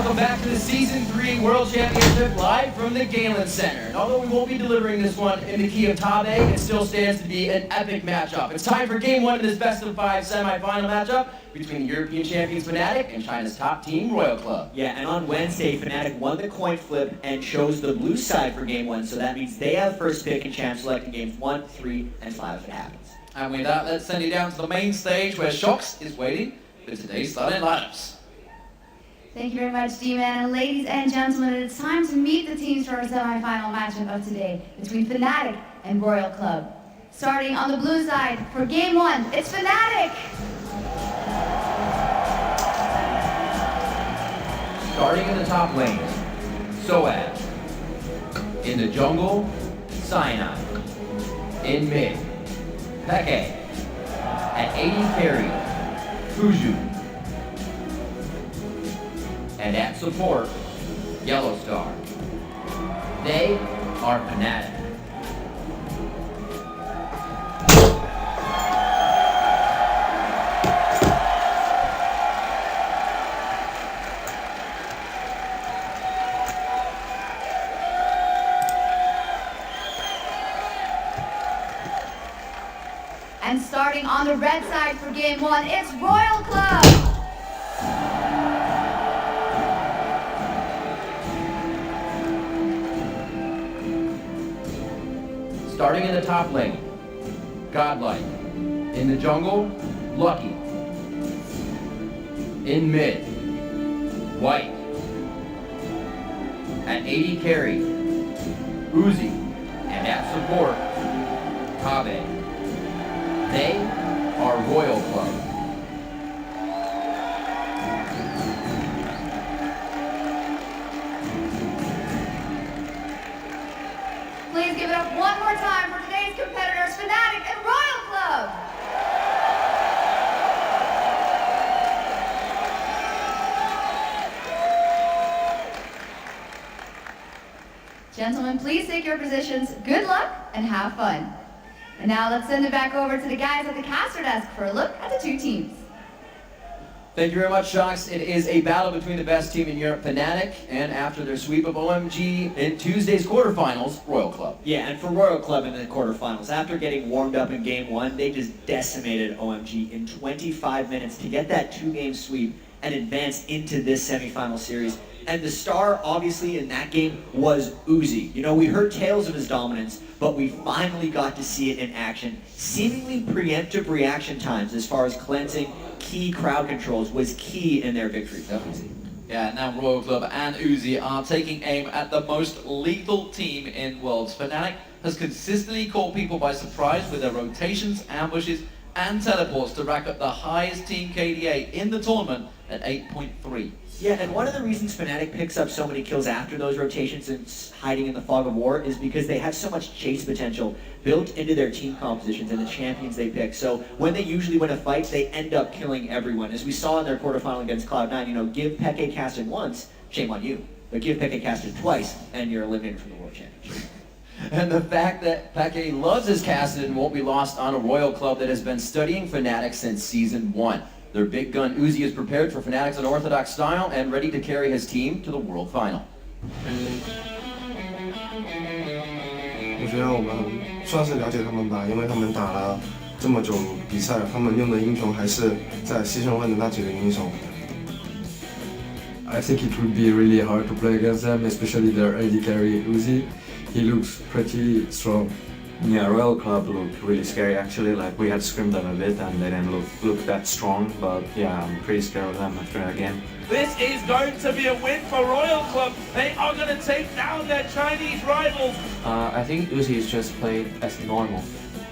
welcome back to the Season 3 World Championship live from the Galen Center. And although we won't be delivering this one in the key of Tabe, it still stands to be an epic matchup. It's time for Game 1 of this best-of-5 semifinal matchup between the European champions Fnatic and China's top team, RYL Club. Yeah, and on Wednesday, Fnatic won the coin flip and chose the blue side for Game 1, so that means they have first pick and chance selecting Games 1, 3, and 5 if it happens. And with that, let's send you down to the main stage where Shox is waiting with today's starting lineups. Thank you very much, D-Man. And ladies and gentlemen, it's time to meet the teams for our semi-final matchup of today between Fnatic and RYL Club. Starting on the blue side for Game 1, it's Fnatic! Starting in the top lane, Soaz. In the jungle, Cyanide. In mid, Peke. At 80 carry, Fuju. And at support, Yellow Star. They are Fnatic. And starting on the red side for Game 1, it's RYL Club! Starting in the top lane, Godlike. In the jungle, Lucky. In mid, White. At 80 carry, Uzi. And at support, Kabe. They are RYL Club. Please give it up one more time for today's competitors, Fnatic and RYL Club! Gentlemen, please take your positions. Good luck and have fun. And now let's send it back over to the guys at the caster desk for a look at the two teams. Thank you very much, Shox. It is a battle between the best team in Europe, Fnatic, and after their sweep of OMG in Tuesday's quarterfinals, RYL Club. Yeah, and for RYL Club in the quarterfinals, after getting warmed up in Game 1, they just decimated OMG in 25 minutes to get that two-game sweep and advance into this semifinal series. And the star, obviously, in that game was Uzi. You know, we heard tales of his dominance, but we finally got to see it in action. Seemingly preemptive reaction times as far as cleansing key crowd controls was key in their victory. Definitely. Yeah, now RYL Club and Uzi are taking aim at the most lethal team in Worlds. Fnatic has consistently caught people by surprise with their rotations, ambushes, and teleports to rack up the highest team KDA in the tournament at 8.3. Yeah, and one of the reasons Fnatic picks up so many kills after those rotations and hiding in the fog of war is because they have so much chase potential built into their team compositions and the champions they pick. So when they usually win a fight, they end up killing everyone. As we saw in their quarterfinal against Cloud9, you know, give Peke casted once, shame on you. But give Peke casted twice, and you're eliminated from the World Championship. And the fact that Peke loves his casted won't be lost on a RYL Club that has been studying Fnatic since Season 1. Their big gun Uzi is prepared for Fnatic's unorthodox style and ready to carry his team to the World Final. 我觉得我们算是了解他们吧，因为他们打了这么久比赛，他们用的英雄还是在牺牲问的那几个英雄。I think it would be really hard to play against them, especially their AD carry Uzi. He looks pretty strong. Yeah, RYL Club looked really scary actually, like we had scrimmed them a bit and they didn't look that strong, but yeah, I'm pretty scared of them after that game. This is going to be a win for RYL Club. They are going to take down their Chinese rivals. I think Uzi is just played as normal.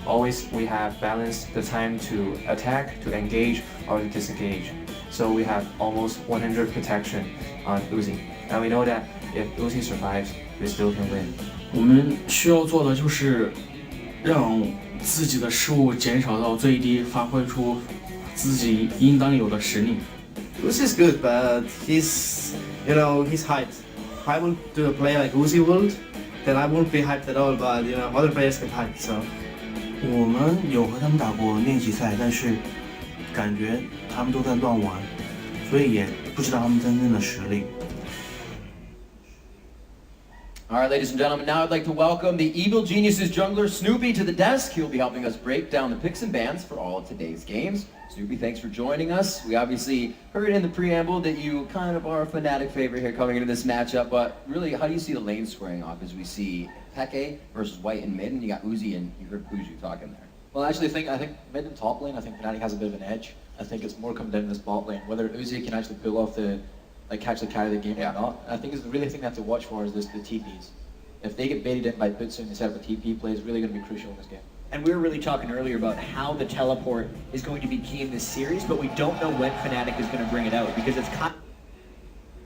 Always we have balanced the time to attack, to engage, or to disengage. So we have almost 100 protection on Uzi. And we know that if Uzi survives, we still can win. 我们需要做的就是让自己的失误减少到最低，发挥出自己应当有的实力。Uzi is good, but he's hyped. If I would do a play like Uzi would, then I wouldn't be hyped at all. But other players get hyped, so. 我们有和他们打过练习赛，但是感觉他们都在乱玩，所以也不知道他们真正的实力。All right, ladies and gentlemen, now I'd like to welcome the Evil Geniuses jungler Snoopy to the desk. He'll be helping us break down the picks and bans for all of today's games. Snoopy, thanks for joining us. We obviously heard in the preamble that you kind of are a Fnatic favorite here coming into this matchup, but really, how do you see the lane squaring off as we see Peke versus White in mid, and you got Uzi and you heard Buju talking there? Well, actually, I think mid and top lane, I think Fnatic has a bit of an edge. I think it's more coming down to this bot lane, whether Uzi can actually pull off the, actually carry the game or not. I think the really thing they have to watch for is the TPs. If they get baited in by Butsu and they set up a TP play, it's really going to be crucial in this game. And we were really talking earlier about how the teleport is going to be key in this series, but we don't know when Fnatic is going to bring it out because it's kind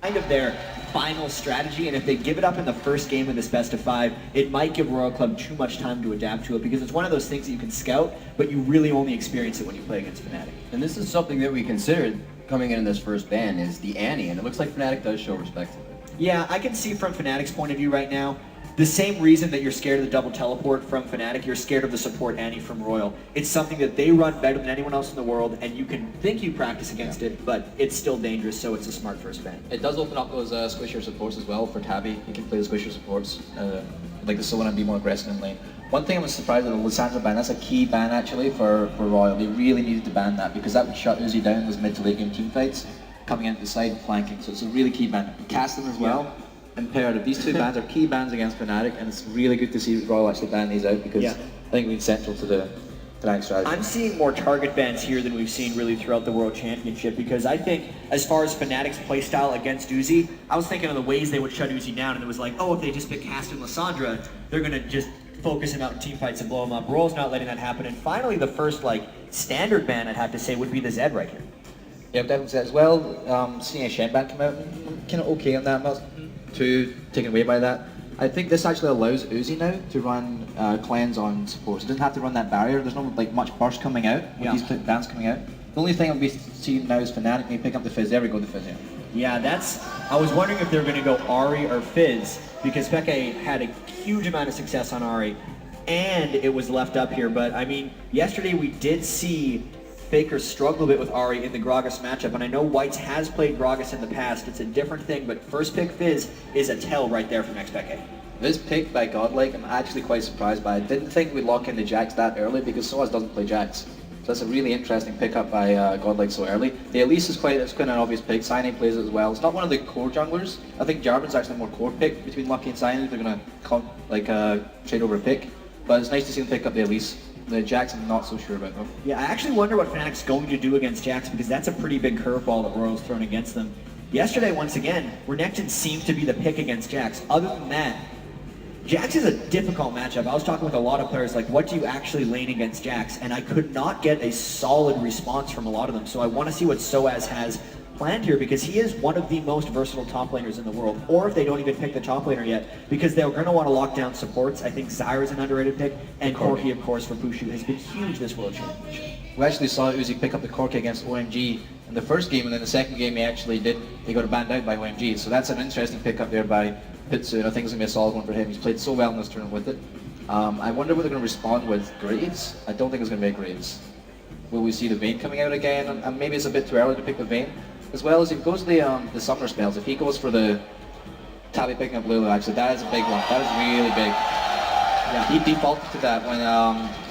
of their final strategy, and if they give it up in the first game of this best of 5, it might give Royal Club too much time to adapt to it because it's one of those things that you can scout, but you really only experience it when you play against Fnatic. And this is something that we considered coming in this first ban is the Annie, and it looks like Fnatic does show respect to it. Yeah, I can see from Fnatic's point of view right now, the same reason that you're scared of the double teleport from Fnatic, you're scared of the support Annie from Royal. It's something that they run better than anyone else in the world, and you can think you practice against it, but it's still dangerous, so it's a smart first ban. It does open up those squisher supports as well for Tabby. You can play the squisher supports, like the Sona, and be more aggressive in lane. One thing I was surprised at the Lissandra ban, that's a key ban actually for Royal. They really needed to ban that because that would shut Uzi down in those mid to late game team fights, coming into the side and flanking, so it's a really key ban. Cast them as well. Yeah. Imperative. These two bans are key bans against Fnatic, and it's really good to see Royal actually ban these out because I think we've been central to the Fnatic strategy. I'm seeing more target bans here than we've seen really throughout the World Championship because I think as far as Fnatic's playstyle against Uzi, I was thinking of the ways they would shut Uzi down, and it was like, oh, if they just pick Cast and Lissandra, they're going to just focus him out in team fights and blow him up. Royal's not letting that happen, and finally the first standard ban I'd have to say would be the Zed right here. Yeah, definitely Zed as well. Seeing a Shen ban come out, kind of okay on that. I'm not too taken away by that. I think this actually allows Uzi now to run cleanse on supports. He doesn't have to run that barrier. There's no much burst coming out with these bans coming out. The only thing I'll be seeing now is Fnatic may pick up the Fizz. There we go, the Fizz. Yeah, I was wondering if they were going to go Ahri or Fizz because Peke had a huge amount of success on Ahri and it was left up here. But I mean, yesterday we did see Faker struggle a bit with Ahri in the Gragas matchup, and I know Whites has played Gragas in the past. It's a different thing, but first pick Fizz is a tell right there from XPeke. This pick by Godlike, I'm actually quite surprised by. I didn't think we'd lock into Jax that early because Soaz doesn't play Jax. So that's a really interesting pickup by Godlike so early. The Elise is quite an obvious pick. Sine plays it as well. It's not one of the core junglers. I think Jarvan's actually a more core pick between Lucky and Sine. They're going to trade over a pick. But it's nice to see them pick up the Elise. The Jax, I'm not so sure about them. Yeah, I actually wonder what Fnatic's going to do against Jax because that's a pretty big curveball that Royal's thrown against them. Yesterday, once again, Renekton seemed to be the pick against Jax. Other than that, Jax is a difficult matchup. I was talking with a lot of players, what do you actually lane against Jax? And I could not get a solid response from a lot of them. So I want to see what Soaz has planned here because he is one of the most versatile top laners in the world. Or if they don't even pick the top laner yet, because they're going to want to lock down supports. I think Zyra's an underrated pick, and Corki, of course, for Pushu has been huge this World Championship. We actually saw Uzi pick up the Corki against OMG in the first game, and then the second game he got banned out by OMG. So that's an interesting pickup there by Pitsu, and I think it's going to be a solid one for him. He's played so well in this tournament with it. I wonder whether they're going to respond with Graves. I don't think it's going to be Graves. Will we see the Vayne coming out again? And maybe it's a bit too early to pick the Vayne. As well as if he goes to the summer spells, if he goes for the Tabby picking up Lulu, actually, that is a big one. That is really big. Yeah, he defaulted to that when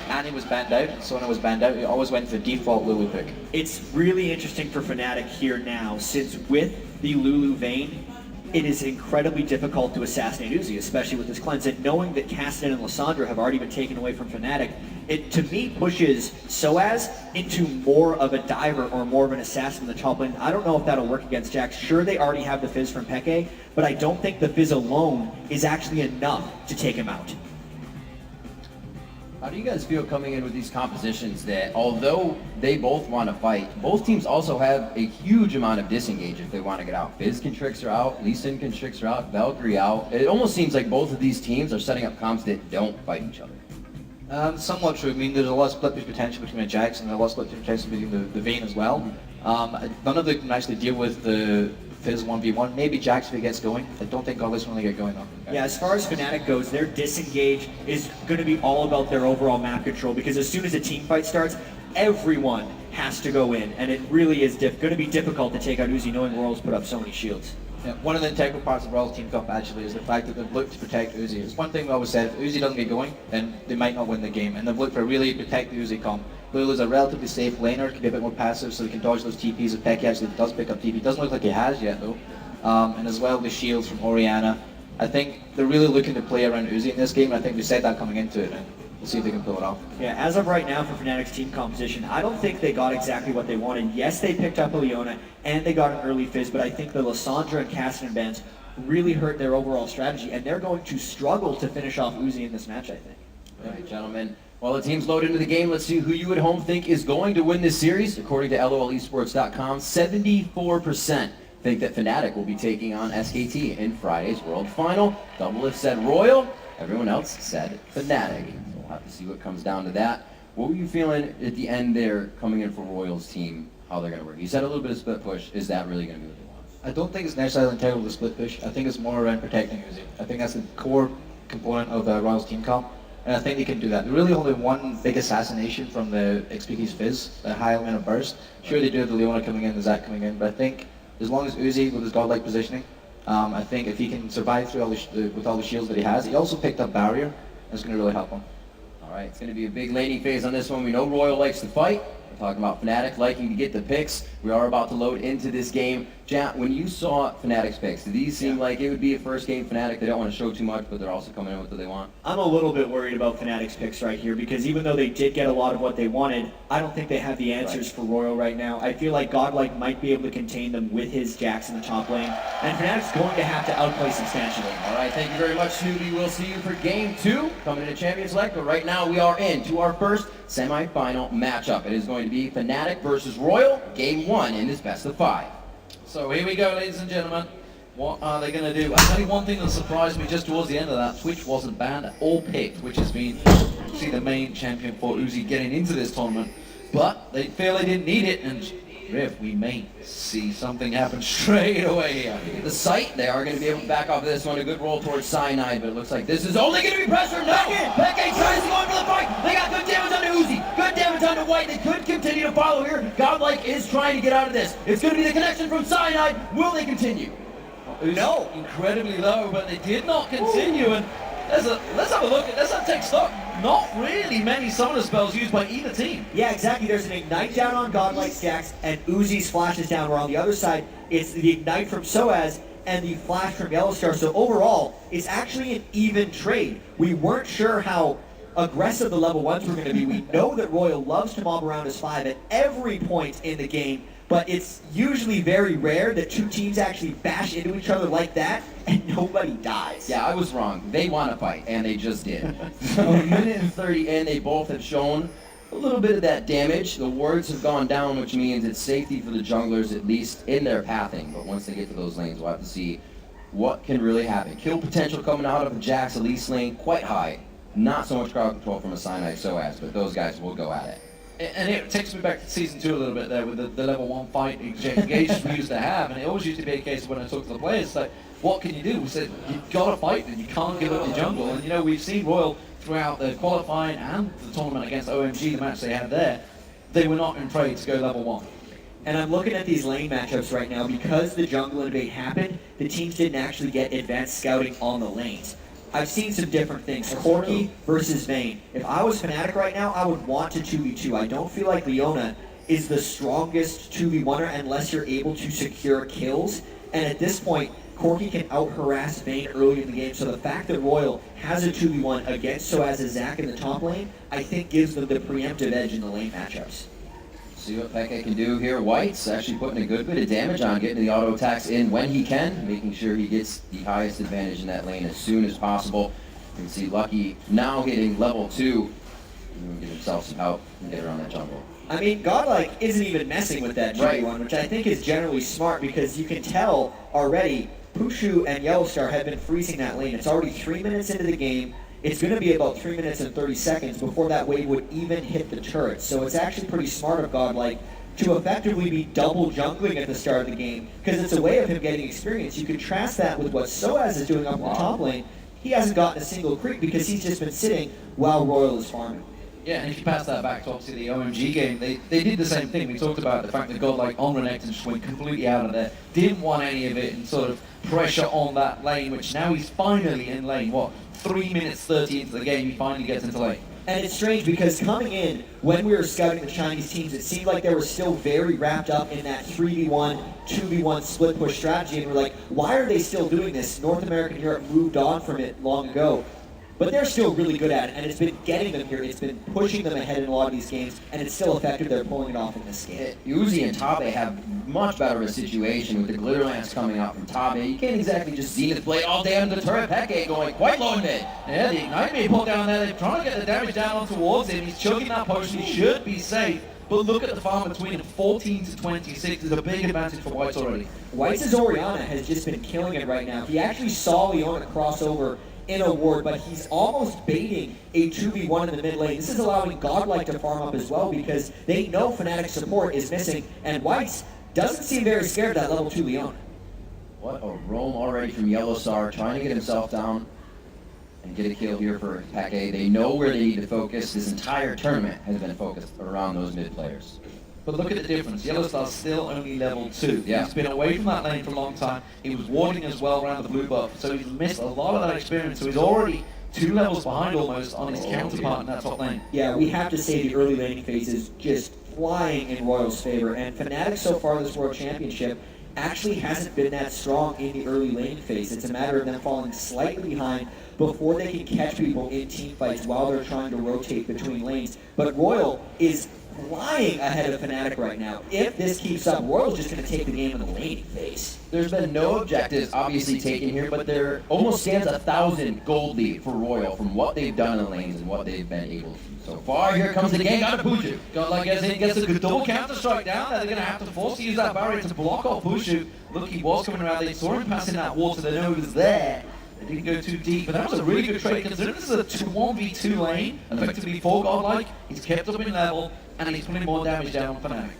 Annie was banned out and Sona was banned out. He always went for the default Lulu pick. It's really interesting for Fnatic here now, since with the Lulu Vayne, it is incredibly difficult to assassinate Uzi, especially with this cleanse. And knowing that Cassidy and Lissandra have already been taken away from Fnatic, it to me pushes Soaz into more of a diver or more of an assassin in the top lane. I don't know if that'll work against Jax. Sure, they already have the Fizz from Peke, but I don't think the Fizz alone is actually enough to take him out. How do you guys feel coming in with these compositions that, although they both want to fight, both teams also have a huge amount of disengage if they want to get out? Fizz can tricks her out, Lee Sin can tricks her out, Valkyrie out. It almost seems like both of these teams are setting up comps that don't fight each other. Somewhat true. I mean, there's a lot of split potential between the Jax and a lot of split potential between the Vayne as well. None of them can actually deal with the Fizz 1v1. Maybe Jax if he gets going. I don't think Godless will really get going though. Yeah, as far as Fnatic goes, their disengage is going to be all about their overall map control because as soon as a team fight starts, everyone has to go in, and it really is going to be difficult to take out Uzi knowing Royals put up so many shields. Yeah, one of the integral parts of Royal's Team Cup actually is the fact that they've looked to protect Uzi. It's one thing we always said, if Uzi doesn't get going, then they might not win the game. And they've looked to really protect the Uzi comp. Lulu's a relatively safe laner, can be a bit more passive, so he can dodge those TPs if Pecky actually does pick up TP. Doesn't look like he has yet though. And as well the shields from Orianna. I think they're really looking to play around Uzi in this game, and I think we said that coming into it, and we'll see if they can pull it off. Yeah, as of right now for Fnatic's team composition, I don't think they got exactly what they wanted. Yes, they picked up a Leona, and they got an early Fizz, but I think the Lissandra and Cassidy bans really hurt their overall strategy, and they're going to struggle to finish off Uzi in this match, I think. All right, gentlemen. While the team's loaded into the game, let's see who you at home think is going to win this series. According to LOLesports.com, 74% think that Fnatic will be taking on SKT in Friday's World Final. Doublelift said RYL. Everyone else said Fnatic. So we'll have to see what comes down to that. What were you feeling at the end there, coming in for RYL's team, how they're going to work? You said a little bit of split push. Is that really going to be what they want? I don't think it's necessarily integral to split push. I think it's more around protecting Uzi. I think that's the core component of Royal's team comp, and I think they can do that. They're really only one big assassination from the XPK's Fizz, the high element of burst. Sure, they do have the Leona coming in, the Zac coming in, but I think as long as Uzi, with his godlike positioning, I think if he can survive through with all the shields that he has, he also picked up barrier. That's going to really help him. All right, it's going to be a big laning phase on this one. We know RYL likes to fight. We're talking about Fnatic liking to get the picks. We are about to load into this game. Jat, when you saw Fnatic's picks, did these seem like it would be a first game Fnatic? They don't want to show too much, but they're also coming in with what they want. I'm a little bit worried about Fnatic's picks right here, because even though they did get a lot of what they wanted, I don't think they have the answers for RYL right now. I feel like Godlike might be able to contain them with his Jax in the top lane, and Fnatic's going to have to outplay substantially. All right, thank you very much, Snoopy. We'll see you for Game 2 coming into Champions Select, but right now we are into our first semi-final matchup. It is going to be Fnatic versus RYL, Game 1 in this best of 5. So here we go, ladies and gentlemen. What are they going to do? I'll tell you one thing that surprised me just towards the end of that. Twitch wasn't banned or picked, which has been obviously the main champion for Uzi getting into this tournament. But they feel they didn't need it, and Riff, we may see something happen straight away here. The site, they are going to be able to back off of this one. A good roll towards Cyanide, but it looks like this is only going to be pressure. No! Pecky tries to go in for the fight. They got good damage onto Uzi. Good damage onto White. They could continue to follow here. Godlike is trying to get out of this. It's going to be the connection from Cyanide. Will they continue? No, incredibly low, but they did not continue. And let's have a look at this. Let's take stock. Not really many summoner spells used by either team. Yeah, exactly. There's an Ignite down on Godlike's Jax, and Uzi's Flash is down, where on the other side, it's the Ignite from Soaz and the Flash from Yellowstar. So overall, it's actually an even trade. We weren't sure how aggressive the level 1s were going to be. We know that RYL loves to mob around his 5 at every point in the game, but it's usually very rare that two teams actually bash into each other like that and nobody dies. Yeah, I was wrong. They want to fight, and they just did. So a minute and 30 in, they both have shown a little bit of that damage. The wards have gone down, which means it's safety for the junglers, at least in their pathing. But once they get to those lanes, we'll have to see what can really happen. Kill potential coming out of the Jax Elise lane, quite high. Not so much crowd control from a Cyanide Soaz, but those guys will go at it. And it takes me back to Season 2 a little bit there with the level 1 fight engagements we used to have, and it always used to be a case when I talked to the players, like, what can you do? We said, you've got to fight and you can't give up your jungle. And you know, we've seen RYL throughout the qualifying and the tournament against OMG, the match they had there, they were not afraid to go level 1. And I'm looking at these lane matchups right now. Because the jungle invade happened, the teams didn't actually get advanced scouting on the lanes. I've seen some different things. Corki versus Vayne. If I was Fnatic right now, I would want to 2v2. I don't feel like Leona is the strongest 2v1er unless you're able to secure kills. And at this point, Corki can out-harass Vayne early in the game. So the fact that RYL has a 2v1 against Soaz and Zac in the top lane, I think gives them the preemptive edge in the lane matchups. See what Pecky can do here. White's actually putting a good bit of damage on, getting the auto attacks in when he can, making sure he gets the highest advantage in that lane as soon as possible. You can see Lucky now hitting level 2. Get himself some help and get around that jungle. I mean, Godlike isn't even messing with that 2v1, which I think is generally smart, because you can tell already Pushu and Yellowstar have been freezing that lane. It's already 3 minutes into the game. It's going to be about 3 minutes and 30 seconds before that wave would even hit the turret. So it's actually pretty smart of Godlike to effectively be double jungling at the start of the game, because it's a way of him getting experience. You contrast that with what Soaz is doing up in the top lane. He hasn't gotten a single creep because he's just been sitting while RYL is farming. Yeah, and if you pass that back to obviously the OMG game, they did the same thing. We talked about the fact that God like on Renekton just went completely out of there, didn't want any of it, and sort of pressure on that lane, which now he's finally in lane. What, 3 minutes 30 into the game, he finally gets into lane. And it's strange because coming in, when we were scouting the Chinese teams, it seemed like they were still very wrapped up in that 3v1, 2v1 split push strategy, and we're like, why are they still doing this? North America and Europe moved on from it long ago. But they're still really good at it, and it's been getting them here. It's been pushing them ahead in a lot of these games, and it's still effective. They're pulling it off in this game. Uzi and Tabe have much better of a situation with the glitter lance coming out from Tabe. You can't exactly just Zenith play all day under the turret. Peke going quite low in mid. Yeah, the Ignite being pulled down there. They're trying to get the damage down on towards him. He's chugging that potion. He should be safe. But look at the farm between them, 14 to 26. There's a big advantage for Whites already. Whites' Orianna has just been killing it right now. He actually saw Leona cross over in a ward, but he's almost baiting a 2v1 in the mid lane. This is allowing Godlike to farm up as well because they know Fnatic support is missing, and Whites doesn't seem very scared of that level 2 Leona. What a roam already from Yellowstar, trying to get himself down and get a kill here for Peke. They know where they need to focus. This entire tournament has been focused around those mid players. But look at the difference. Yellowstar's still only level 2. Yeah. He's been away from that lane for a long time. He was warding as well around the blue buff, so he's missed a lot of that experience. So he's already 2 levels behind almost on his counterpart in that top lane. Yeah, we have to say the early laning phase is just flying in Royal's favor, and Fnatic so far this World Championship actually hasn't been that strong in the early laning phase. It's a matter of them falling slightly behind before they can catch people in team fights while they're trying to rotate between lanes. But Royal is flying ahead of Fnatic right now. If this keeps up, Royal's just going to take the game in the laning phase. There's been no objectives obviously taken here, but there almost stands 1,000 gold lead for Royal from what they've done in the lanes and what they've been able to do so far. Here comes the gang out of Buju. Godlike gets in, gets a good double counter strike down there. They're going to have to force to use that barrier to block off Bushu. Look, he was coming around. They saw him passing that water. They know he was there. They didn't go too deep, but that was a really good trade considering this is a 1v2 lane, effectively for Godlike. He's kept up in level, and he's putting more damage down on Fnatic.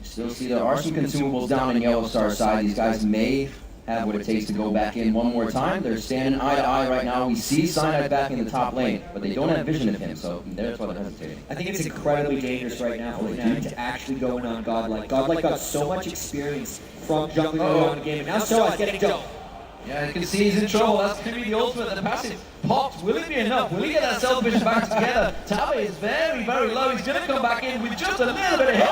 You still see there are some consumables down in Yellowstar's side. These guys may have what it takes to go back in one more time. They're standing eye to eye right now. We see Cyanide back in the top lane, but they don't have vision of him, so that's why they're hesitating. I think it's incredibly dangerous right now for Fnatic to actually go in on Godlike. Godlike got so much experience from jumping around the game, and now Soaz getting jumped. Yeah, you can see he's in trouble. That's going to be the ultimate. The passive popped. Will it be enough? Will he get that self-vision back together? Tabe is very, very low. He's going to come back in with just a little bit of hit.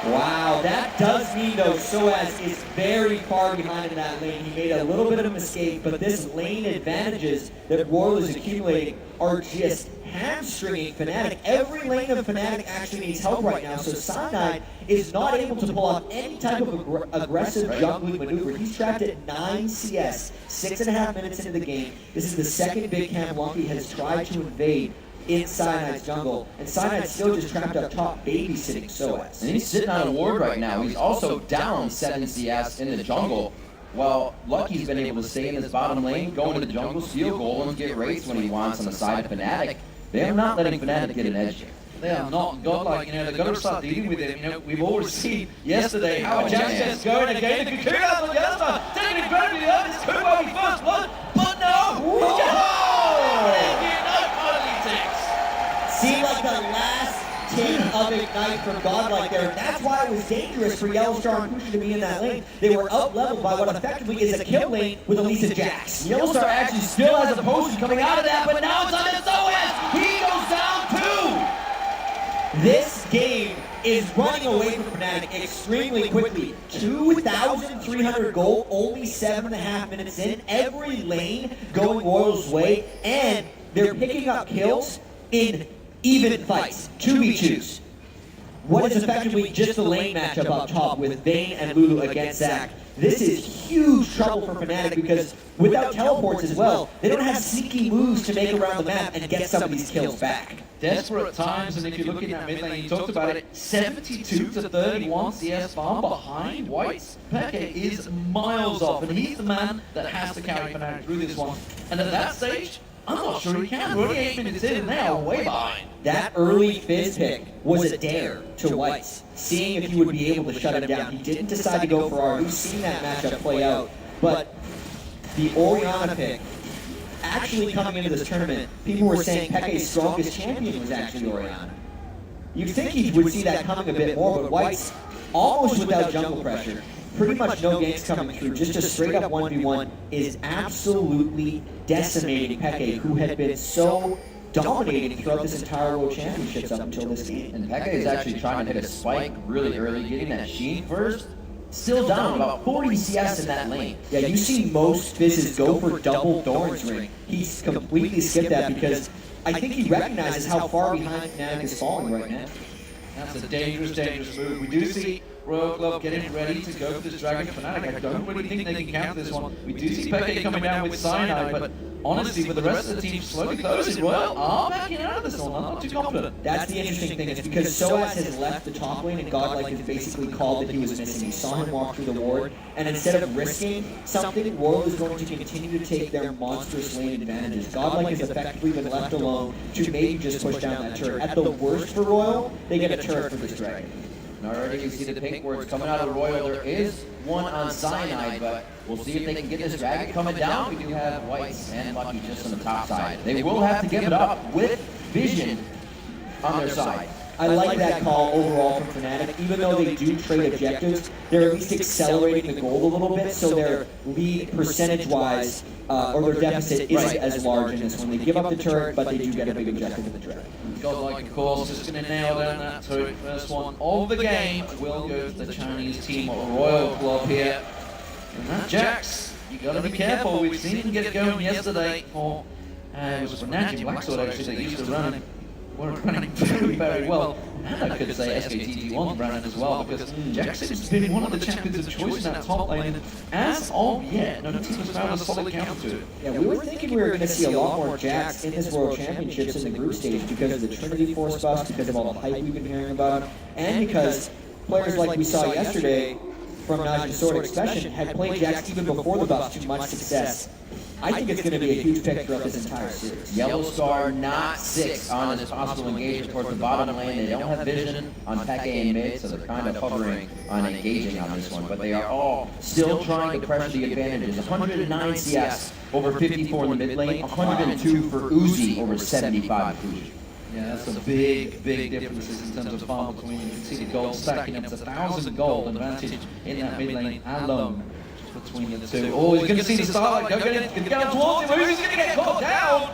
Wow, that does mean though Soaz is very far behind in that lane. He made a little bit of a mistake, but this lane advantages that Royal is accumulating are just hamstringing Fnatic. Every lane of Fnatic actually needs help right now, so Cyanide is not able to pull off any type of aggressive jungling maneuver. He's trapped at 9 CS, 6.5 minutes into the game. This is the second big camp Lumpy has tried to invade in Cyanide's jungle, and Cyanide's still just trapped up top babysitting Soaz. And he's sitting on a ward right now. He's also down 7 CS in the jungle. While Lucky's been able to stay in this bottom lane, go into the jungle, steal golems, get rates when he wants on the side of Fnatic. They're not letting Fnatic get an edge here. They are not. Godlike, you know, they've got to start dealing with him. You know, we've all seen yesterday how Jack's going again. The Cocoon out on the other side, taking incredibly low. This could well be first blood, but no! Seemed like the last tick of Ignite from Godlike there. That's why it was dangerous for Yellowstar and Pusha to be in that lane. They were up-leveled by what effectively is a kill lane with Elisa Jax. Yellowstar actually still has a potion coming out of that, but now it's on its OS. He goes down 2. This game is running away from Fnatic extremely quickly. 2,300 gold, only 7.5 minutes in. Every lane going Royal's way, and they're picking up kills in even fights, 2v2s. What is effectively just the lane matchup up top with Vayne and Lulu against Zac. This is huge trouble for Fnatic because without teleports as well, they don't have sneaky moves to make around the map and get some of these kills back. Desperate times, and if you look in that mid lane, you talked about it, 72 to 31 CS farm behind Whites. Peke is miles off, and he's the man that has to carry Fnatic through this one. And at that stage, I'm not sure he can. We're only 8 minutes in, and they are way behind. That early Fizz pick was a dare to Whites, seeing if he would be able to shut him down. He didn't decide to go for R. We've seen that matchup play out, but the Orianna pick actually coming into this tournament, people were saying Peke's strongest champion was actually Orianna. You'd think he would see that coming a bit more, but White's almost without jungle pressure. Pretty much no ganks coming through, just a straight up 1v1 is absolutely decimating Peke, who had been so dominating throughout this entire World Championships up until this game. And Peke is actually trying to hit a spike really early, getting that sheen first. Still down about 40 CS in that lane. Yeah, you see most Fizzes go for double Doran's ring. He's completely skipped that because I think he recognizes how far behind Fnatic is falling right now. That's a dangerous, dangerous move. We do see Royal Club getting ready to go for this Dragon Fnatic. I don't really think they can counter this one. We do see Peke coming down with Cyanide, but honestly, with the rest of the team slowly closing, Royal are backing out of this one. I'm not too confident. That's the interesting thing. It's because Soaz has left the top lane and Godlike has basically called that he was missing. You saw him walk through the ward, and instead of risking something, Royal is going to continue to take their monstrous lane advantages. Godlike has effectively been left alone to maybe just push down that turret. At the worst for Royal, they get a turret for this Dragon. And already you see the pink wards coming out of Royal. There is one on Cyanide, but we'll see if they can get this Dragon coming down. We do have Whites and Lucky just on the top side. They will have to give it up with Vision on their side. I like that call overall from Fnatic. Even though they do trade objectives, they're at least accelerating the goal a little bit, so their lead percentage-wise, or their deficit isn't as large in this one. They give up the turret, but they do get a big objective in the draft. Godlike, of course, is going to nail down that turret. First one of the game will go to the Chinese team of Royal Club here. And that Jax, you got to be careful. We've seen him get going yesterday for, it was Fnatic Blacksword actually, they used to run him. We're running very, very well. And I could say SKTG1 running as well, because Jackson's been one of the champions of choice in that top lane. And as of yet, no team has found a solid counter to it. Yeah, we were thinking we were going to see a lot more Jax in this World Championships in the group stage because of the Trinity Force buffs, because of all the hype we've been hearing about, and because players like we saw yesterday from Najee Sword Expression had played Jax even before the buffs to much success. I think it's going to be a huge pick throughout this entire series. Yellow Star not 6 on this possible engagement towards the bottom lane. They don't have vision on Peke and mid, so they're kind of hovering on engaging on this one. But they are all still trying to pressure the advantages. 109 CS over 54 in the mid lane, 102 for Uzi over 75 for Fuji. Yeah, that's a big, big difference in terms of farm between. You can see the gold stacking up to 1,000 gold advantage in that mid lane alone. Between the two. Oh, he's going to see the starlight. Go get it. Get out towards him. Who's going to get caught down?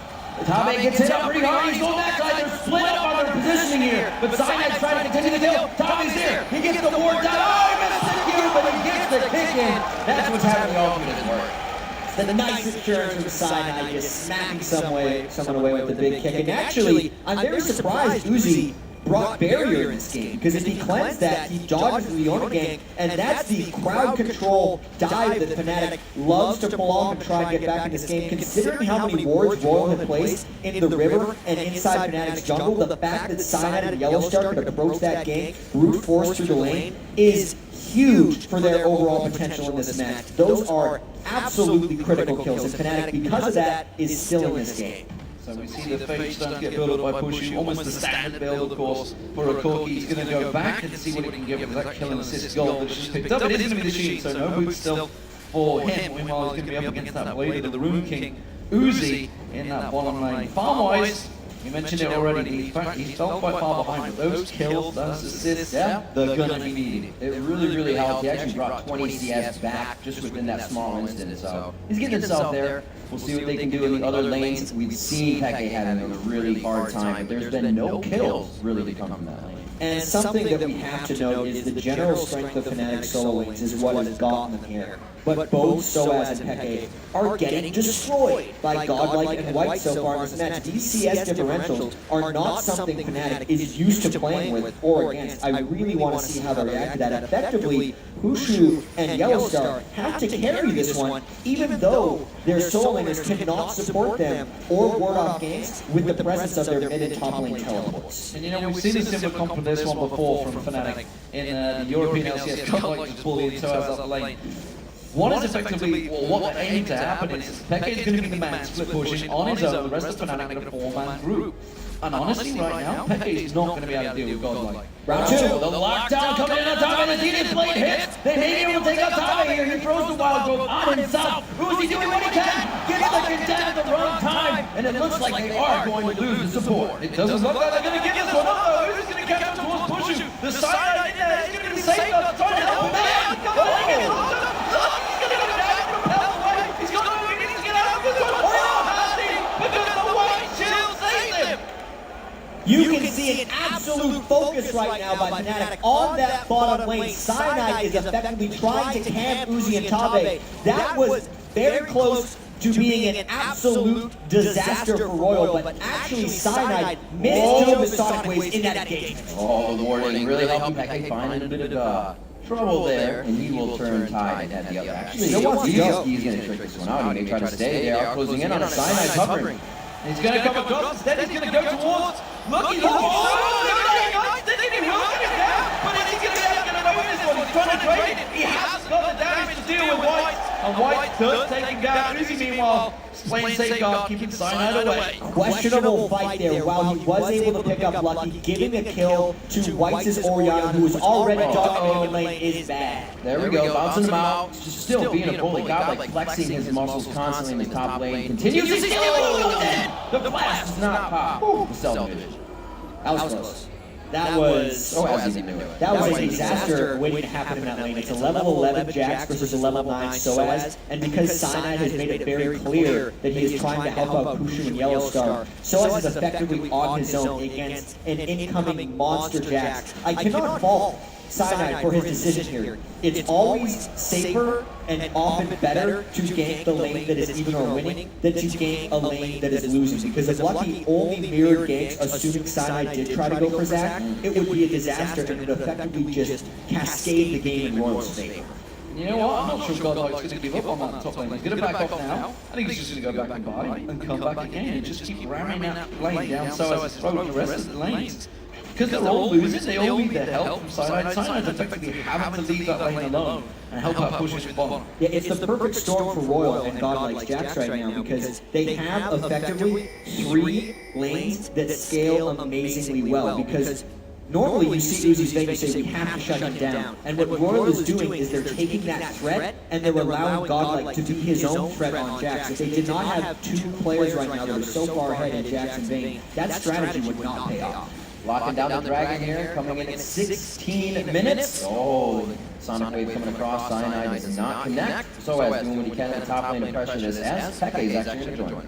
Tabe gets hit up pretty hard. He's going that side. They're split up on their positioning here. But Cyanide's trying to continue the kill. Tabe's here. He gets the ward down. Oh, he missed the kill, but he gets the kick in. That's what's happening all through this work. The nice insurance from Cyanide just smacking someone away with the big kick. And actually, I'm very surprised Uzi brought barrier in this game, because if he cleansed that, he dodges the Leona gank, and that's the crowd control dive that Fnatic loves to pull off and try and get back in this game. Considering how many wards Royal had placed in the river and inside Fnatic's jungle, the fact that Cyanide and Yellow Star could approach that gank, brute force through the lane, is huge for their overall potential in this match. Those are absolutely critical kills, and Fnatic, because of that, is still in this game. So we see the fake stuns get built up by pushing, almost the standard build, of course, for a Corki. He's going to go back and see what he can get with that kill and assist goal that's just picked up. It is going to be the sheet, so no boots still for him. Meanwhile, he's going to be up against that Blade of the Rune King, Uzi, in that bottom lane. Farm-wise, you mentioned it already, he fell quite far behind, but those kills, those assists, they're going to be needed. It really, really helped. He actually brought 20 CS back just within that small instant, so he's getting himself there. We'll see what they can do in the other lanes. We've seen Peke having a really hard time, but there's been no kills really to come from that lane. And something that we have to note is the general strength of Fnatic solo lanes is what has gotten them here. But both Soaz and Peke are getting destroyed by Godlike and White so far in this match. These CS differentials are not something Fnatic is used to playing with or against. I really want to see how they react to that. Effectively, Hushu and Yellow Star have to carry this one, even though their solo laners cannot support them or ward off ganks with the presence of their mid and top lane teleports. And you know, we've seen a similar comp to this one before from Fnatic in the European LCS. Godlike just bullying Soaz up the lane. What is effectively, well, what they're aiming to happen is Peke is going to be the man split pushing on his own, the rest of Fnatic in a 4-man group. And honestly, right now, Peke is not going to be able to deal with Godlike. Round 2, the lockdown coming in on top, and the Zenith Blade hits. They may be able to take out Tabe here. He throws the wild growth on himself. Who is he doing what he can? Gets the the condemn at the wrong time, and it looks like they are going to lose the support. It doesn't look like they're going to get this one up, though. Who's going to catch up towards Pushu? The cyanide in there is going to be safe enough to try to help him out. He's going to go down and propel away. He's got no way to get out of this one. Because the white shield saved him. You can see an absolute focus right now by Fnatic on that bottom lane. Cyanide is effectively trying to camp Uzi and Tabe. That was very close to being an absolute disaster for Royal, but actually Cyanide missed two of his Sonic Waves in that engagement. Oh, the warning really helped Peke find a bit of trouble there, and he will turn tide at the other. Actually, he wants to go. He's going to trick this one out. He may try to stay. They are closing in on a Cyanide hovering. He's going to come across, instead he's going to go towards Lucky. He's trying to trade it. He has got the damage to deal with White. And White does take him down. Uzi, meanwhile, playing safeguard, keeping Cyanide away. Questionable fight there. While he was able to pick up Lucky, giving a kill to White's Oriana, who was already dominating the lane, is bad. There we go, bouncing him out. Just still being a bully. God, like flexing his muscles constantly in the top lane. Continues to steal. The blast does not pop. The self-image. That was close. That was a disaster waiting to happen in that lane. It's a level 11 Jax versus a level 9 Soaz, and because Cyanide has made it very clear that he is trying to help out Pushu and Yellowstar, Soaz is effectively on his own against an incoming monster Jax. I cannot fault Cyanide for his decision here. It's always safer and often better to gank the lane that is even or winning than to gank a lane that is losing. Because if Lucky only mirrored ganks, assuming Cyanide did try to go for Zac, it would be a disaster and it would effectively just cascade the game in Royal's favor. You know what? I'm not sure Godlike's going to give up on that top lane. He's going to back off now. I think he's just going to go back and buy and come back again and just keep ramming that lane down so as to throw the rest of the lanes. Because they're all losers, they all need their help from Cyanide. Cyanide's effectively having to leave that lane alone and help out Push his bottom. Yeah, it's the perfect storm for Royal and Godlike's Jax right now because they have effectively 3 lanes that scale amazingly well. Because normally you see Uzi's Vein and say we have to shut him down. And what Royal is doing is they're taking that threat and they're allowing Godlike to be his own threat on Jax. If they did not have 2 players right now that are so far ahead in Jax and Vein, that strategy would not pay off. Locking down the Dragon here, coming in at 16 minutes. Oh, Sonic Wave coming across, Cyanide does not connect. Soaz doing what he can at the top lane to pressure this as Peke is actually going to join.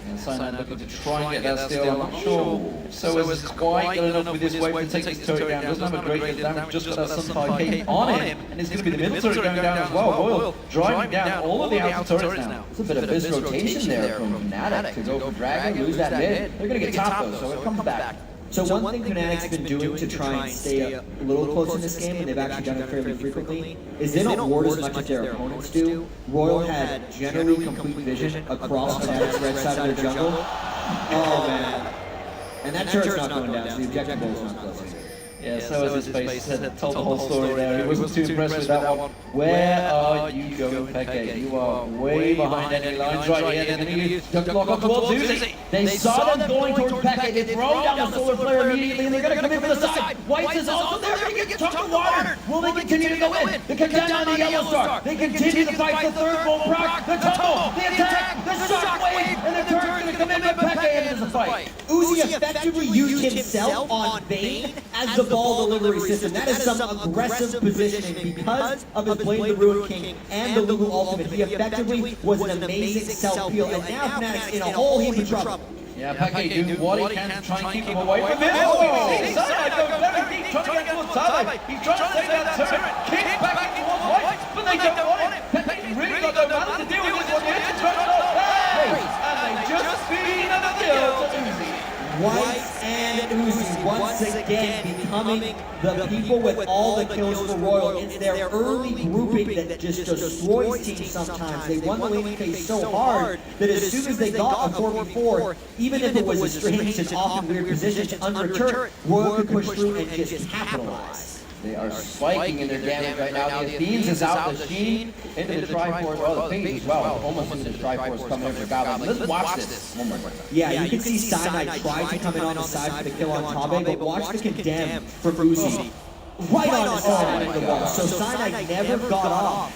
And Cyanide looking to try and get that steal. I'm not sure Soaz is quite good enough with this wave to take this turret down. Doesn't have a great deal of damage, just got that Sunfire Cape on him. And it's going to be the middle turret going down as well. Royal driving down all of the outer turrets now. It's a bit of biz rotation there from Fnatic to go for Dragon, lose that mid. They're going to get top though, so it comes back. So one thing Fnatic's been doing to try and stay a little close in this game, and they've actually done it fairly frequently, is they don't ward as much as their opponents do. Royal had generally complete vision across Fnatic's red side of their jungle. Oh man. And that turret's not going down, so the objective ball is not close either. Yeah, so as his face told the whole story there. He wasn't too impressed with that one. Where are you going, Peke? You are way behind enemy lines right here. They're going to use Duck Lock up towards Uzi. They saw them going towards Peke. They throw down the solar flare immediately, and they're going to come in from the side. White is also there. They get Tuck of water. Will they continue to go in? They come down on the Yellowstar. They continue to fight the third full proc. The tumble, the attack, the shockwave, and the turn's going to come in with Peke, and it is a fight. Uzi effectively used himself on Bane as the ball delivery system. That is some aggressive positioning because of his Blade the Ruin King and the Lulu Ultimate. He effectively was an amazing self-heal, and now Fnatic's in a whole heap of trouble. Yeah, Peke doing what he can to try and keep him away from him. Oh, Cyanide goes very deep, trying to get towards Tabe. He's trying to take that turret, kick back towards White, but they don't want him. Peke really got no balance to deal with this one. The engine's trying to go, and they just feed the kill to Uzi. White and Uzi once again becoming the people with all the kills for Royal. It's their early grouping that just destroys teams sometimes. They won the lane phase so hard that as soon as they got a 4v4, even if it was a strange and often weird position to under-turret, Royal could push through and just capitalize. They are spiking in their damage right now. The Athenes is out, the Sheen into the Triforce, well, the Phase as well, almost into the Triforce coming in for Godlike. Let's watch this one more time. Yeah, you can see Cyanide try to come in on the side for the kill on Tabe, but watch the condemn from Uzi. Right on his side of the wall. So Cyanide never got off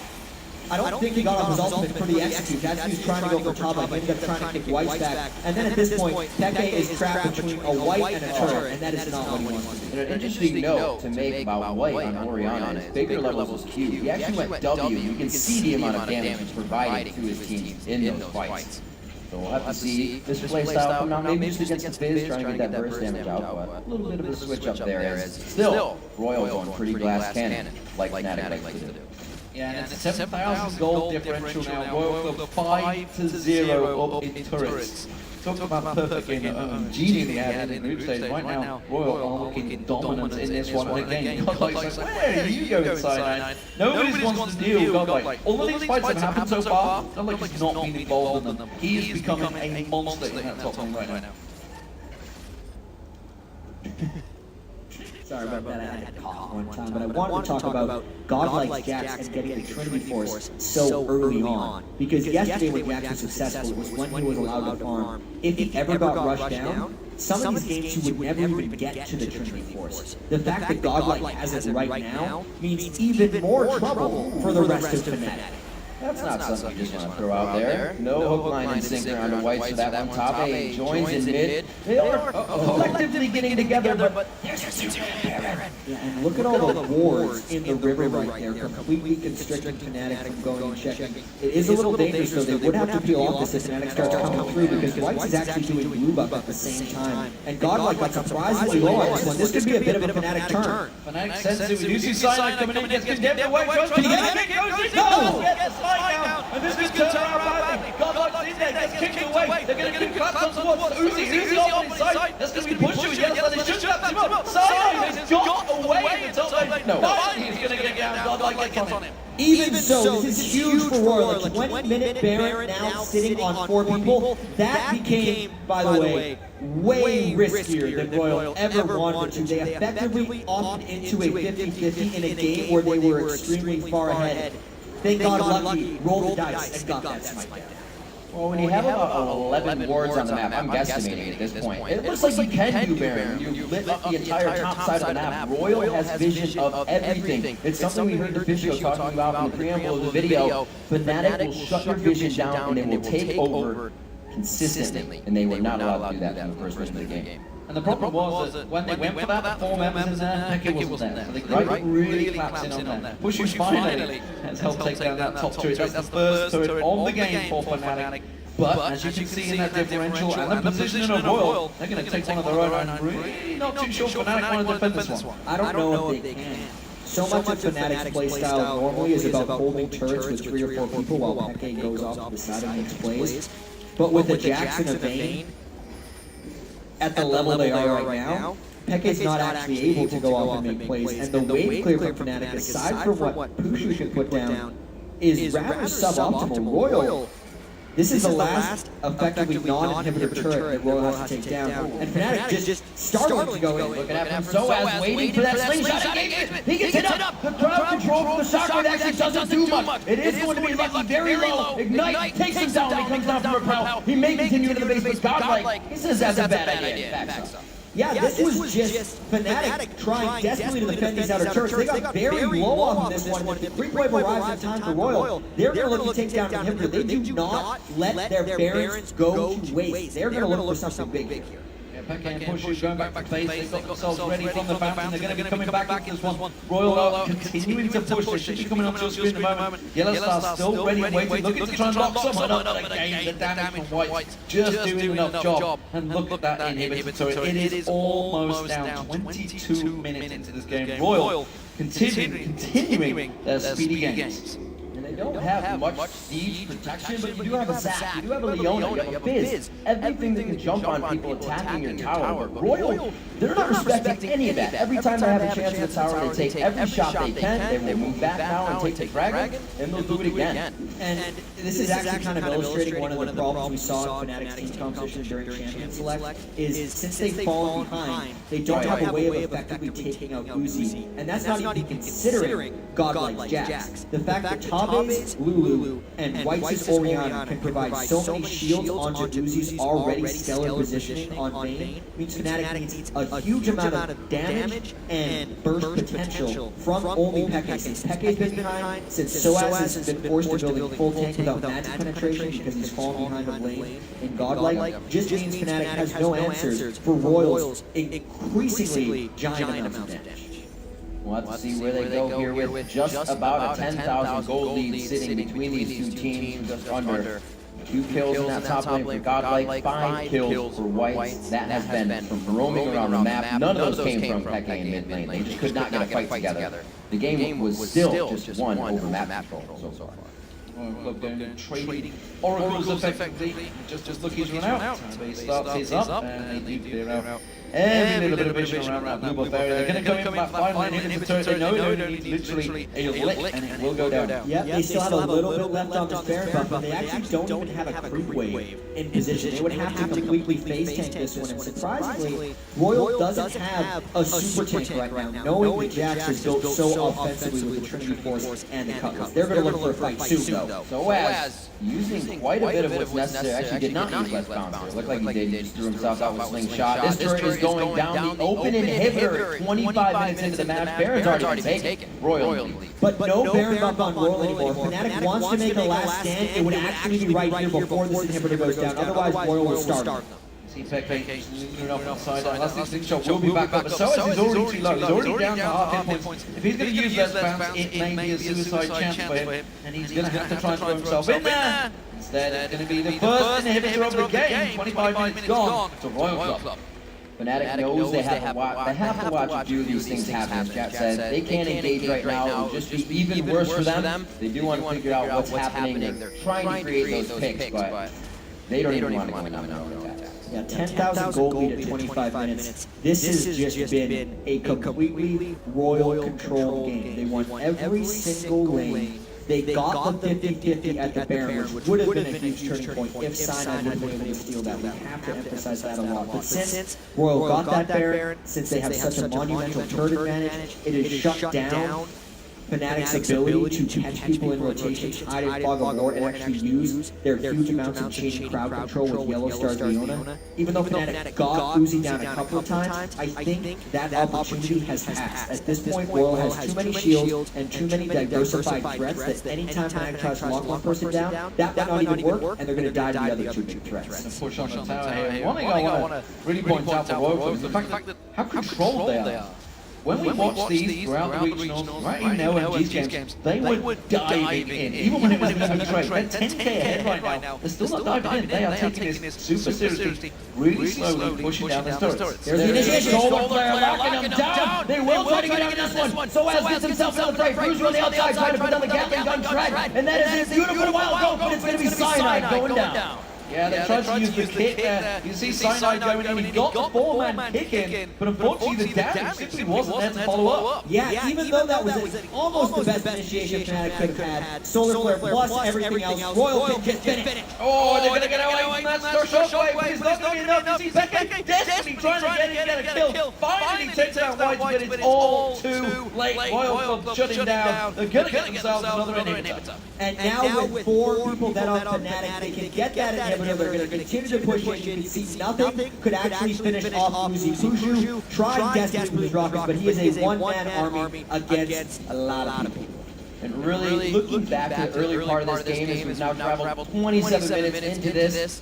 I don't think he got off his ultimate pretty execute. That's he was trying to go for top, like he ended up trying to kick White's back. And then at this point, Peke is trapped between a White and a turret, and that is not what he wants to do. And an interesting note to make about White on Oriana is bigger levels was Q. He actually went W. You can see the amount of damage he's providing to his team in those fights. So we'll have to see this playstyle come out, maybe just against the Fizz, trying to get that burst damage out, but a little bit of a switch up there as still Royal going pretty glass cannon, like Fnatic likes to do. Yeah, and it's 7,000 gold differential now. Royal Club 5-0 up in turrets. Talk about perfect game that OMG nearly had in the group stage. Right now, Royal are looking dominant in this one. And again, Godlike's like, where are you going, Cyanide? Nobody wants to deal with Godlike. All of these fights have happened so far, Godlike has not been involved in them. He is becoming a monster in that top lane right now. Sorry about that, I had to cough one time, but I wanted to talk about Godlike Jax and getting the Trinity Force so early on. Because yesterday when Jax was successful was when he was allowed to farm. If he ever got rushed down, some of these games he would never even get to the Trinity Force. The fact that Godlike has it right now means even more trouble for the rest of Fnatic. That's not something you just want to throw out there. No hook, line, and sinker on the White, so that one top A joins in mid. They are collectively getting together, but there's a super Baron. Yeah, and look at all the wards in the river right there, completely constricting Fnatic from going and checking. It is a little dangerous, though. They would have to peel off this if Fnatic starts coming through, because White's is actually doing blue buff at the same time. And Godlike got surprisingly low on this one. This could be a bit of a Fnatic turn. Fnatic sends it. We do see Silent coming in, gets condemned away. Goes in, and this could turn around badly. Godlike's in there, gets kicked away. They're going to do claps on towards Uzi. Uzi off inside. That's going to be pushed to his yellow side. They should clap him up. Silent has got away in the top lane. No, he's going to get down. Godlike gets on him. Even so, this is huge for Royal. A 20-minute Baron now sitting on 4 people. That became, by the way, way riskier than Royal ever wanted to. They effectively opted into a 50-50 in a game where they were extremely far ahead. They got lucky, rolled the dice, and got that smite down. Well, when you have about 11 wards on the map, I'm guesstimating at this point, it looks like you can do Baron. You lit up the entire top side of the map. Royal has vision of everything. It's something we heard the Physio talking about in the preamble of the video. Fnatic will shut your vision down and they will take over consistently, and they were not allowed to do that in the first mission of the game. And the problem was that when they went for that, the 4 members in there, Peke wasn't there. So they really collapsed in on there. Pushing finally has helped take down that top turret. That's the first turret on the game for Fnatic. But as you can see in that differential and the position of Royal, they're going to take one of their own. I'm really not too sure Fnatic want to defend this one. I don't know if they can. So much of Fnatic's playstyle normally is about holding turrets with 3 or 4 people while Peke goes off to the side and makes plays. But with the Jax and a Vayne, at the level they are right now, Peke's not actually able to go off and make plays, and the wave clear from Fnatic, aside from what Pushu can put down, is rather suboptimal. Royal, this is the last effectively non-inhibitor turret that Royal has to take down, and Fnatic just starting to go in. Look at him, Soaz waiting for that slingshot engagement. He gets it up. The crowd control from the shotgun actually doesn't do much. It is going to be lucky, very low. Ignite takes him down. He comes down from repel. He may continue into the base, but Godlike, he says that's a bad idea. Backs up. Yeah, this was just Fnatic trying desperately to defend these outer turrets. They got very low on this one. If the creep wave arrives in time for Royal, they're going to look to take down the inhibitor. They do not let their Barons go to waste. They're going to look for something big here. Peke and Pushu going back to base. They've got themselves ready from the fountain. They're going to be coming back into this one. Royal are continuing to push. They should be coming up to the screen at the moment. Yellow Star's still ready, waiting, looking to try and lock someone up. But again, the damage from White just doing enough job. And look at that inhibitor turret. It is almost down 22 minutes into this game. Royal continuing their speedy games. They don't have much siege protection, but you do have a Zap, you do have a Leona, you have a Fizz. Everything that can jump on people attacking your tower. But Royal, they're not respecting any of that. Every time they have a chance in the tower, they take every shot they can. They will move back now and take the dragon, and they'll do it again. And this is actually kind of illustrating one of the problems we saw in Fnatic's team composition during Champion Select, is since they've fallen behind, they don't have a way of effectively taking out Uzi. And that's not even considering Godlike Jax. The fact that Tabe Abe's Lulu and White's Oriana can provide so many shields onto Uzi's already stellar positioning on main, means Fnatic needs a huge amount of damage and burst potential from only Peke. Since Peke's been behind, since Soaz has been forced to build a full tank without magic penetration because he's fallen behind the lane in Godlike, just means Fnatic has no answers for Royal's increasingly giant amounts of damage. We'll have to see where they go here with just about a 10,000 gold lead sitting between these two teams, just under. 2 kills in that top lane for Godlike, 5 kills for Whites. That has been from roaming around the map. None of those came from Peke in mid lane. They just could not get a fight together. The game was still just won over map control so far. Club going trading oracles effectively. Just look, he's run out. He starts his up and they do clear out every little bit of vision around that blue buff area. They're going to come in for that final inhibitor turret. They know they only need literally a lick and it will go down. Yeah, they still have a little bit left on this Baron buff, but they actually don't even have a creep wave in position. They would have to completely phase tank this one, and surprisingly, Royal doesn't have a super tank right now, knowing that Jax is built so offensively with the Trinity Force and the Cutlass. They're going to look for a fight soon, though. Soaz using quite a bit of what's necessary. Actually did not use less bouncer. It looked like he did. He just threw himself out with slingshot. This turret is going down the open inhibitor 25 minutes into the match. Baron's already been taken. Royal lead. But no Baron buff on Royal anymore. Fnatic wants to make a last stand. It would actually be right here before this inhibitor goes down. Otherwise, Royal will starve. See Peke moving off on the side. Last thing slingshot will be back up. But Soaz is already too low. He's already down to half hit points. If he's going to use less bounce, it may be a suicide chance for him. And he's going to have to try and throw himself in there. Instead, it's going to be the first inhibitor of the game. 25 minutes gone to Royal Club. Fnatic knows they have to watch a few of these things happen. As Jack said, they can't engage right now. It will just be even worse for them. They do want to figure out what's happening. They're trying to create those picks, but they don't even want to go in on their own attacks. Yeah, 10,000 gold lead at 25 minutes. This has just been a completely Royal controlled game. They won every single lane. They got the 50-50 at the Baron, which would have been a huge turning point if Cyanide would have been able to steal that. We have to emphasize that a lot. But since Royal got that Baron, since they have such a monumental turret advantage, it has shut down Fnatic's ability to catch people in rotation, hide in fog of war, and actually use their huge amounts of changing crowd control with Yellow Star's Leona. Even though Fnatic got Uzi down a couple of times, I think that opportunity has passed. At this point, Royal has too many shields and too many diversified threats that anytime Fnatic tries to lock one person down, that might not even work, and they're going to die to the other two big threats. And push on the tower here. One thing I want to really point out for Royal Club is the fact that how controlled they are. When we watch these throughout the regionals, right in LMG's games, they were diving in. Even when it was an trade, they're 10k ahead right now. They're still not diving in. They are taking this super seriously, really slowly pushing down the turrets. There's the initiation. Golden player locking them down. They will try to get out of this one. Soaz gets himself in the fray. Bruiser on the outside trying to put down the Gatling gun track. And that is a beautiful wild goal, but it's going to be Cyanide going down. Yeah, they tried to use the kick there. You see Cyanide going in, he got the 4-man kick in, but unfortunately the damage simply wasn't there to follow up. Yeah, even though that was almost the best initiation Fnatic could have had, Solar Flare plus everything else, Royal can get finished. Oh, they're going to get away from that shockwave, but it's not going to be enough. You see Peke desperately trying to get a kill. Finally takes out White, but it's all too late. Royal Club shutting down. They're going to get themselves another inhibitor. And now with 4 people that are Fnatic, they can get that inhibitor. They're going to continue to push it. You can see nothing could actually finish off Uzi. Puju tried desperately with rockets, but he is a one-man army against a lot of people. And really looking back to the early part of this game as we've now traveled 27 minutes into this,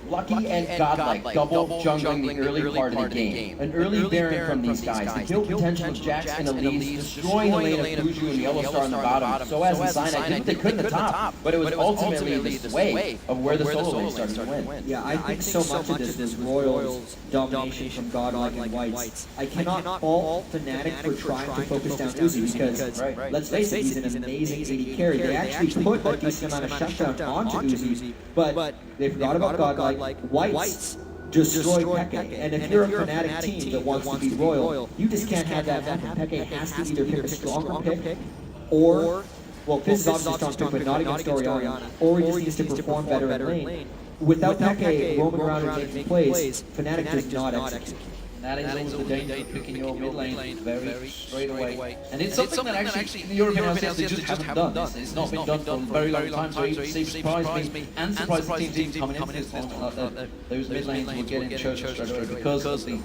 Lucky and Godlike double jungling the early part of the game. An early Baron from these guys. The kill potential of Jax and Elise, destroying the lane of Puju and Yellow Star on the bottom. Soaz and Cyanide did what they could in the top, but it was ultimately the sway of where the solo lane started to win. Yeah, I think so much of this was Royal's domination from Godlike and Whites. I cannot fault Fnatic for trying to focus down Uzi because, let's face it, he's an amazing AD carry. They actually put a decent amount of shutdown onto Uzi, but they forgot about Godlike. Whites destroy Peke, and if you're a Fnatic team that wants to be Royal, you just can't have that happen. Peke has to either pick a stronger pick, or, well, Fizz is obviously a strong pick, but not against Oriana, or he just needs to perform better in lane. Without Peke roaming around and making plays, Fnatic does not execute. That is always the danger of picking your mid lane very straight away. And it's something that actually the European LCS they just haven't done. It's not been done for a very long time, so it surprised me and surprised the teams even coming into this tournament. Those mid lanes were getting chosen straight away because of the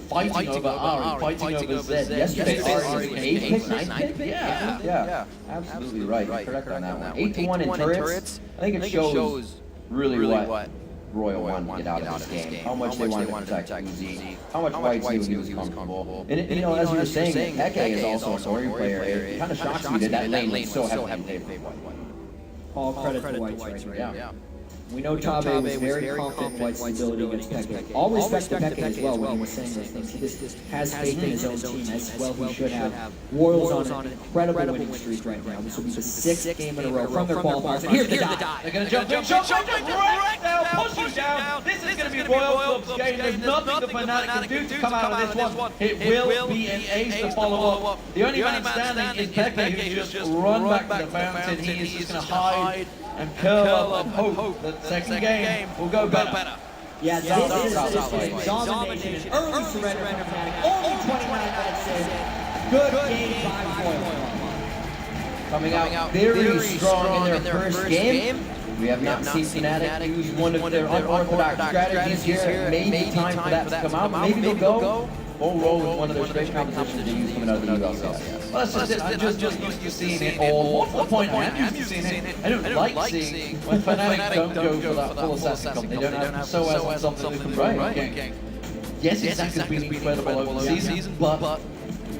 fighting over R, fighting over Z. Yesterday, R is 8 pick, 9 pick? Yeah, absolutely right. You're correct on that one. 8-1 in turrets. I think it shows really what Royal wanted to get out of this game. How much they wanted to protect Uzi. How much White he was comfortable. And you know, as you were saying, Peke is also a story player. It kind of shocks me that that lane was so heavily in favor of White. All credit to White's right here. Yeah. We know Tabe was very confident in White's ability against Peke. All respect to Peke as well when he was saying those things. He just has faith in his own team as well he should have. RYL's on an incredible winning streak right now. This will be the 6th game in a row from their qualifiers. And here's the die. They're going to jump in, right now, push you down. This is going to be RYL Club's game. There's nothing the Fnatic can do to come out of this one. It will be an ace to follow up. The only man standing is Peke, who just run back to the fountain. He is just going to hide and curl up and hope that the second game will go better. Yeah, this is domination and early surrender from Fnatic. Only 29 minutes in. Good game by RYL. Coming out very strong in their first game. We have not seen Fnatic use one of their unorthodox strategies here. Maybe time for that to come out. Maybe they'll go full roll with one of their straight compositions they use coming out of the ULCS. Well, that's just it. I'm just used to seeing it all. What's the point? I am used to seeing it. I don't like seeing when Fnatic don't go for that full assassin comp. They don't have so as on something that can run game. Yes, Zach has been incredible over the season, but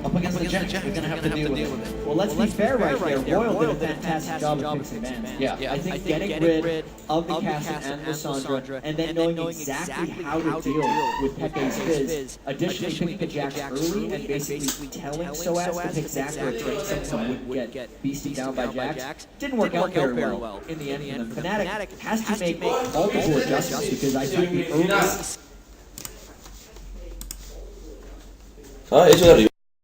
up against the Jack, we're going to have to deal with it. Well, let's be fair right here. RYL did a fantastic job of fixing bans. Yeah. I think getting rid of the Cassin and Lissandra, and then knowing exactly how to deal with Peke's Fizz, additionally picking the Jax early and basically telling Soaz to pick Zach or trade someone wouldn't get beasted down by Jax, didn't work out very well in the end. The Fnatic has to make multiple adjustments because I think the early... 아, 예전에